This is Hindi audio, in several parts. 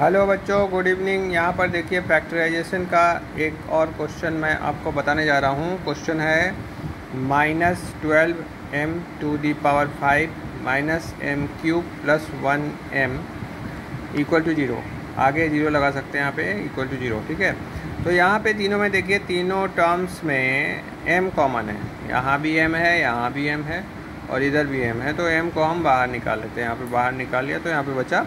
हेलो बच्चों, गुड इवनिंग। यहाँ पर देखिए फैक्टराइजेशन का एक और क्वेश्चन मैं आपको बताने जा रहा हूँ। क्वेश्चन है -12m⁵ -m³ + 1m = 0। आगे 0 लगा सकते हैं यहाँ पे = 0। ठीक है, तो यहाँ पे तीनों में देखिए, तीनों टर्म्स में m कॉमन है। यहाँ भी m है, यहाँ भी m है और इधर भी m है। तो m को हम बाहर निकाल लेते हैं। यहाँ पे बाहर निकाल लिया तो यहाँ पे बचा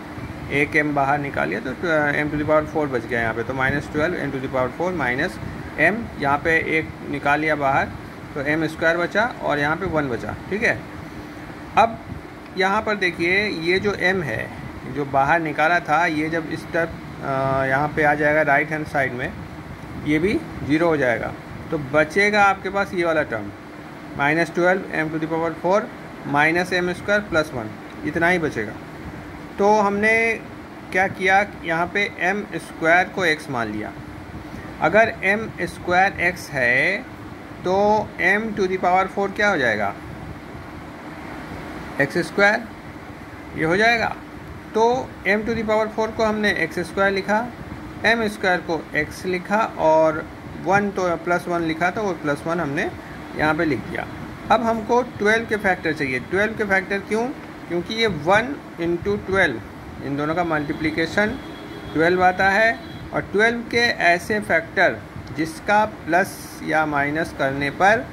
एक m बाहर निकालिए तो m⁴ बच गया यहाँ पे। तो -12m⁴ माइनस m, यहाँ पे एक निकाल लिया बाहर तो m² बचा और यहाँ पे 1 बचा। ठीक है, अब यहाँ पर देखिए ये जो m है जो बाहर निकाला था, ये जब इस तरफ यहाँ पे आ जाएगा राइट हैंड साइड में, ये भी 0 हो जाएगा। तो बचेगा आपके पास ये वाला टर्म -12m⁴ माइनस m² + 1, इतना ही बचेगा। तो हमने क्या किया, यहाँ पे m² को x मान लिया। अगर m² x है तो m⁴ क्या हो जाएगा, x², ये हो जाएगा। तो m⁴ को हमने x² लिखा, m² को x लिखा और 1 तो +1 लिखा, तो वो +1 हमने यहाँ पे लिख दिया। अब हमको 12 के फैक्टर चाहिए। 12 के फैक्टर क्यों? क्योंकि ये 1 × 12, इन दोनों का मल्टीप्लिकेशन 12 आता है। और 12 के ऐसे फैक्टर जिसका प्लस या माइनस करने पर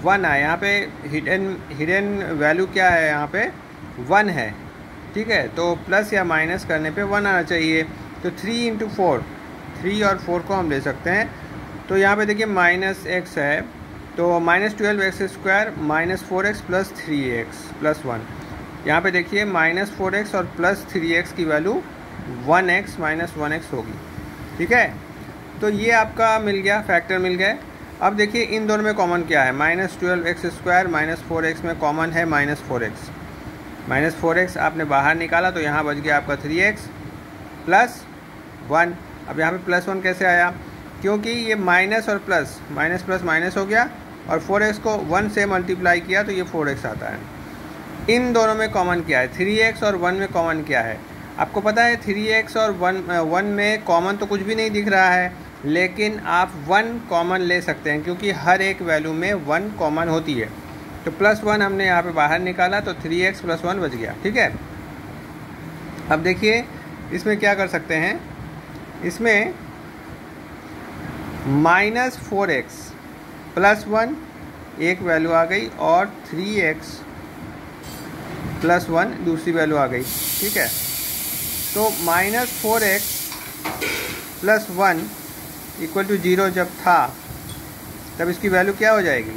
1 आए। यहाँ पे हिडन वैल्यू क्या है, यहाँ पे 1 है। ठीक है, तो प्लस या माइनस करने पे 1 आना चाहिए। तो 3 × 4, 3 और 4 को हम ले सकते हैं। तो यहाँ पे देखिए -x है, तो -12x² -4x + 3x + 1। यहाँ पे देखिए -4x और +3x की वैल्यू 1x - 1x होगी। ठीक है, तो ये आपका मिल गया, फैक्टर मिल गए। अब देखिए इन दोनों में कॉमन क्या है, -12x² -4x में कॉमन है -4x। -4x आपने बाहर निकाला तो यहाँ बच गया आपका 3x + 1। अब यहाँ पे +1 कैसे आया, क्योंकि ये माइनस और प्लस, माइनस प्लस माइनस हो गया और 4x को 1 से मल्टीप्लाई किया तो ये 4x आता है। इन दोनों में कॉमन क्या है, 3x और 1 में कॉमन क्या है आपको पता है। 3x और 1 में कॉमन तो कुछ भी नहीं दिख रहा है, लेकिन आप 1 कॉमन ले सकते हैं क्योंकि हर एक वैल्यू में 1 कॉमन होती है। तो +1 हमने यहाँ पे बाहर निकाला तो 3x + 1 बच गया। ठीक है, अब देखिए इसमें क्या कर सकते हैं, इसमें -4x + 1 एक वैल्यू आ गई और 3x + 1 दूसरी वैल्यू आ गई। ठीक है, तो -4x + 1 = 0 जब था, तब इसकी वैल्यू क्या हो जाएगी,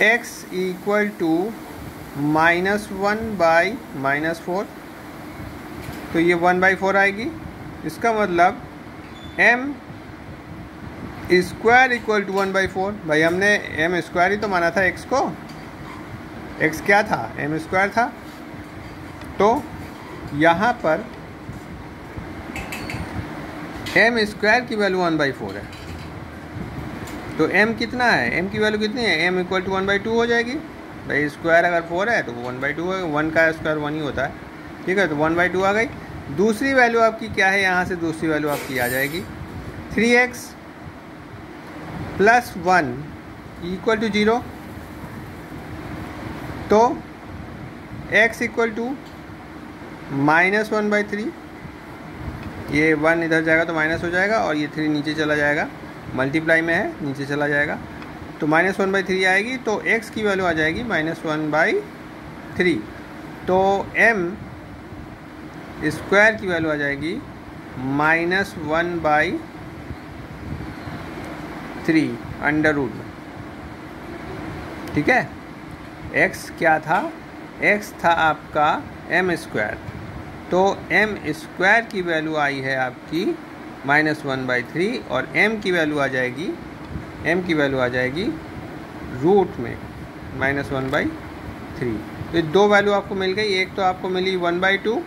x = -1/-4। तो ये 1/4 आएगी। इसका मतलब m² = 1/4। भाई हमने m² ही तो माना था x को, x क्या था, m² था। तो यहाँ पर m² की वैल्यू 1/4 है। तो m कितना है, m की वैल्यू कितनी है, m = 1/2 हो जाएगी। भाई स्क्वायर अगर 4 है तो वो 1/2 है, 1 का स्क्वायर 1 ही होता है। ठीक है, तो 1/2 आ गई। दूसरी वैल्यू आपकी क्या है, यहाँ से दूसरी वैल्यू आपकी आ जाएगी 3x + 1 = 0। तो x = -1/3, ये 1 इधर जाएगा तो माइनस हो जाएगा और ये 3 नीचे चला जाएगा, मल्टीप्लाई में है नीचे चला जाएगा तो -1/3 आएगी। तो x की वैल्यू आ जाएगी -1/3। तो m² की वैल्यू आ जाएगी -1/3 √ में। ठीक है, x क्या था, x था आपका m²। तो m² की वैल्यू आई है आपकी -1/3 और m की वैल्यू आ जाएगी, रूट में -1/3। तो दो वैल्यू आपको मिल गई, एक तो आपको मिली 1/2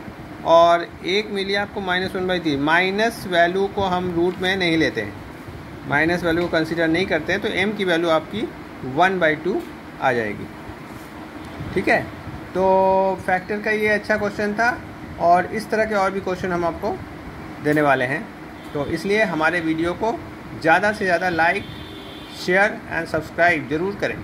और एक मिली आपको -1/3। माइनस वैल्यू को हम रूट में नहीं लेते हैं, माइनस वैल्यू को कंसीडर नहीं करते हैं, तो m की वैल्यू आपकी 1/2 आ जाएगी। ठीक है, तो फैक्टर का ये अच्छा क्वेश्चन था। और इस तरह के और भी क्वेश्चन हम आपको देने वाले हैं। तो इसलिए हमारे वीडियो को ज़्यादा से ज़्यादा लाइक, शेयर एंड सब्सक्राइब ज़रूर करें।